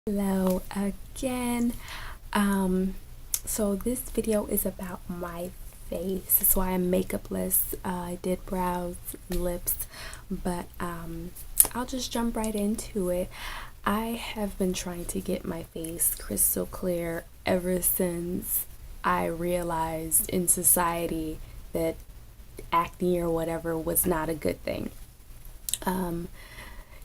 Hello again. So this video is about my face. That's why I'm makeupless. I did brows and lips, but I'll just jump right into it. I have been trying to get my face crystal clear ever since I realized in society that acne or whatever was not a good thing.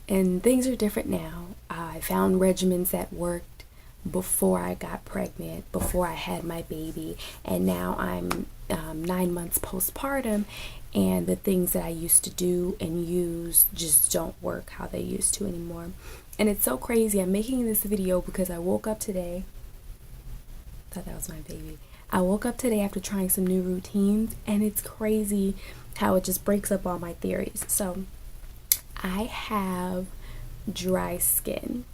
And things are different now. I found regimens that worked before I got pregnant, before I had my baby, and now I'm 9 months postpartum, and the things that I used to do and use just don't work how they used to anymore. And it's so crazy. I'm making this video because I woke up today. Thought that was my baby. I woke up today after trying some new routines, and it's crazy how it just breaks up all my theories. So I have dry skin.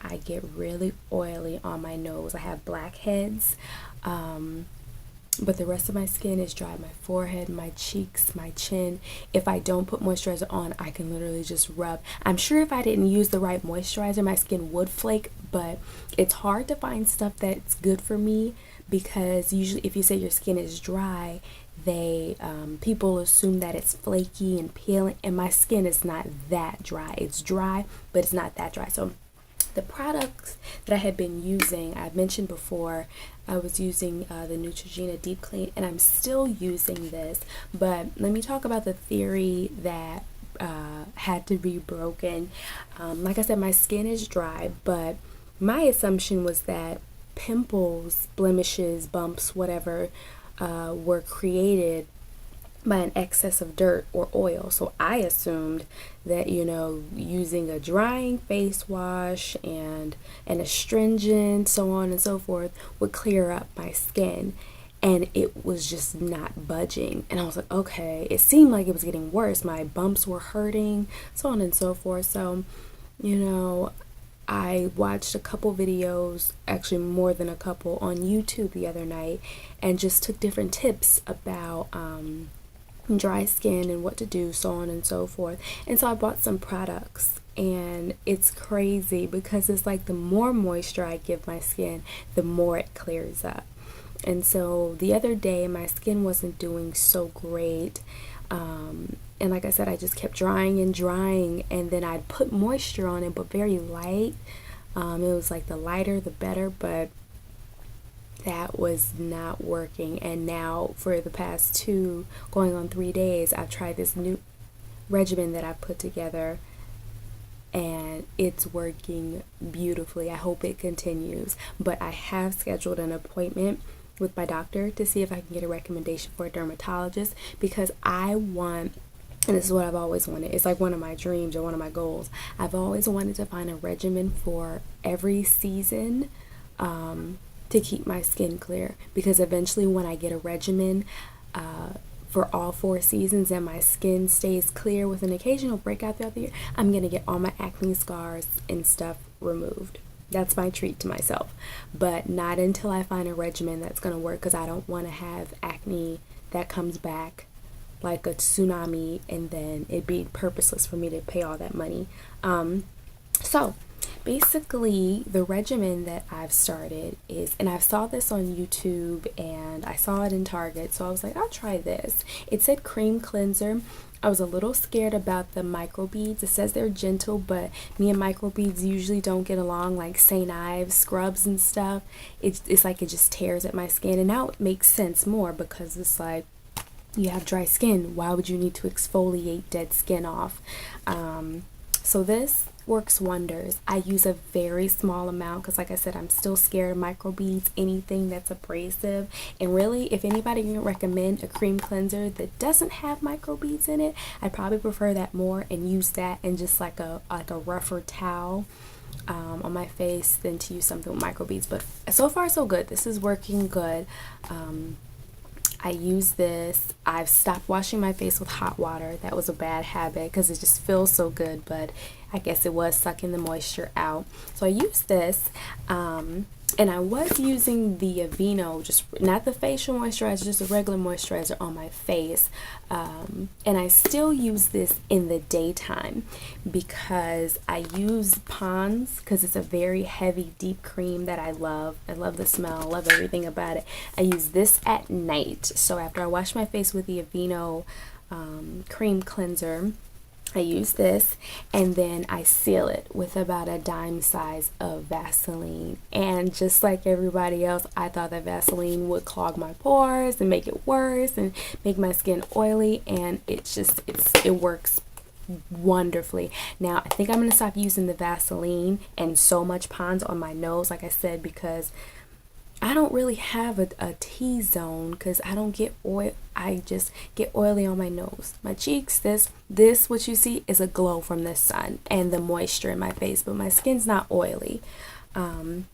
I get really oily on my nose. I have blackheads, but the rest of my skin is dry. My forehead, my cheeks, my chin. If I don't put moisturizer on, I can literally just rub. I'm sure if I didn't use the right moisturizer, my skin would flake, but it's hard to find stuff that's good for me because usually if you say your skin is dry, people assume that it's flaky and peeling, and my skin is not that dry. It's dry, but it's not that dry. So the products that I had been using, I've mentioned before, I was using the Neutrogena Deep Clean, and I'm still using this, but let me talk about the theory that had to be broken. Like I said, my skin is dry, but my assumption was that pimples, blemishes, bumps, whatever, were created by an excess of dirt or oil. So I assumed that, using a drying face wash and an astringent, so on and so forth, would clear up my skin. And it was just not budging. And I was like, okay, it seemed like it was getting worse. My bumps were hurting, so on and so forth. So, I watched a couple videos, actually more than a couple, on YouTube the other night, and just took different tips about dry skin and what to do, so on and so forth. And so I bought some products, and it's crazy because it's like the more moisture I give my skin, the more it clears up. And so the other day my skin wasn't doing so great. And like I said, I just kept drying, and then I'd put moisture on it, but very light. It was like the lighter the better, but that was not working. And now for the past 2 going on 3 days, I've tried this new regimen that I've put together, and it's working beautifully. I hope it continues, but I have scheduled an appointment with my doctor to see if I can get a recommendation for a dermatologist, because I want, and this is what I've always wanted, it's like one of my dreams or one of my goals, I've always wanted to find a regimen for every season to keep my skin clear, because eventually when I get a regimen for all 4 seasons and my skin stays clear with an occasional breakout throughout the year, I'm going to get all my acne scars and stuff removed. That's my treat to myself, but not until I find a regimen that's going to work, because I don't want to have acne that comes back like a tsunami and then it'd be purposeless for me to pay all that money. So basically the regimen that I've started is, and I saw this on YouTube and I saw it in Target, so I was like, I'll try this. It said cream cleanser. I was a little scared about the microbeads. It says they're gentle, but me and microbeads usually don't get along, like St. Ives scrubs and stuff. It's like it just tears at my skin, and now it makes sense more because it's like, you have dry skin, why would you need to exfoliate dead skin off? So this works wonders. I use a very small amount because, like I said, I'm still scared of microbeads, anything that's abrasive. And really, if anybody can recommend a cream cleanser that doesn't have microbeads in it, I'd probably prefer that more and use that in just like a rougher towel on my face than to use something with microbeads. But so far so good. This is working good. I use this. I've stopped washing my face with hot water. That was a bad habit because it just feels so good, but I guess it was sucking the moisture out. So I use this. And I was using the Aveeno, just not the facial moisturizer, just a regular moisturizer on my face. And I still use this in the daytime because I use Pond's because it's a very heavy, deep cream that I love. I love the smell, I love everything about it. I use this at night. So after I wash my face with the Aveeno cream cleanser, I use this, and then I seal it with about a dime size of Vaseline. And just like everybody else, I thought that Vaseline would clog my pores and make it worse and make my skin oily, and it works wonderfully. Now I think I'm gonna stop using the Vaseline and so much Pond's on my nose, like I said, because I don't really have a T-zone because I don't get oil. I just get oily on my nose, my cheeks. This what you see is a glow from the sun and the moisture in my face, but my skin's not oily. And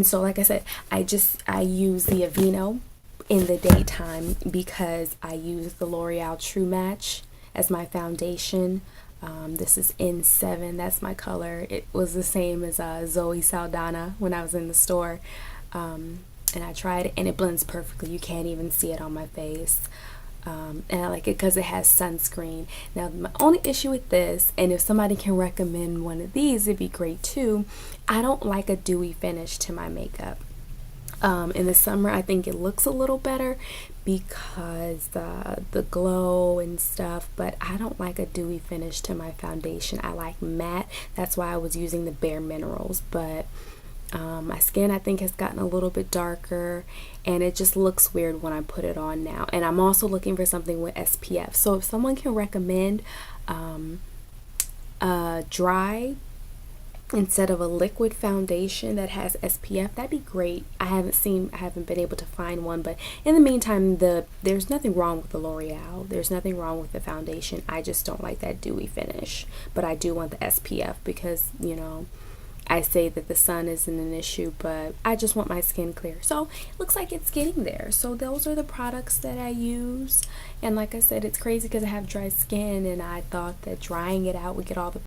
so like I said, I use the Aveeno in the daytime because I use the L'Oreal True Match as my foundation. This is N7, that's my color. It was the same as Zoe Saldana when I was in the store. And I tried it and it blends perfectly. You can't even see it on my face. And I like it because it has sunscreen. Now my only issue with this, and if somebody can recommend one of these, it'd be great too, I don't like a dewy finish to my makeup. In the summer I think it looks a little better because the glow and stuff, but I don't like a dewy finish to my foundation. I like matte. That's why I was using the Bare Minerals, but my skin I think has gotten a little bit darker and it just looks weird when I put it on now. And I'm also looking for something with SPF. So if someone can recommend a dry instead of a liquid foundation that has SPF, that'd be great. I haven't been able to find one, but in the meantime, there's nothing wrong with the L'Oreal. There's nothing wrong with the foundation. I just don't like that dewy finish, but I do want the SPF because, you know, I say that the sun isn't an issue, but I just want my skin clear. So it looks like it's getting there. So those are the products that I use. And like I said, it's crazy because I have dry skin and I thought that drying it out would get all the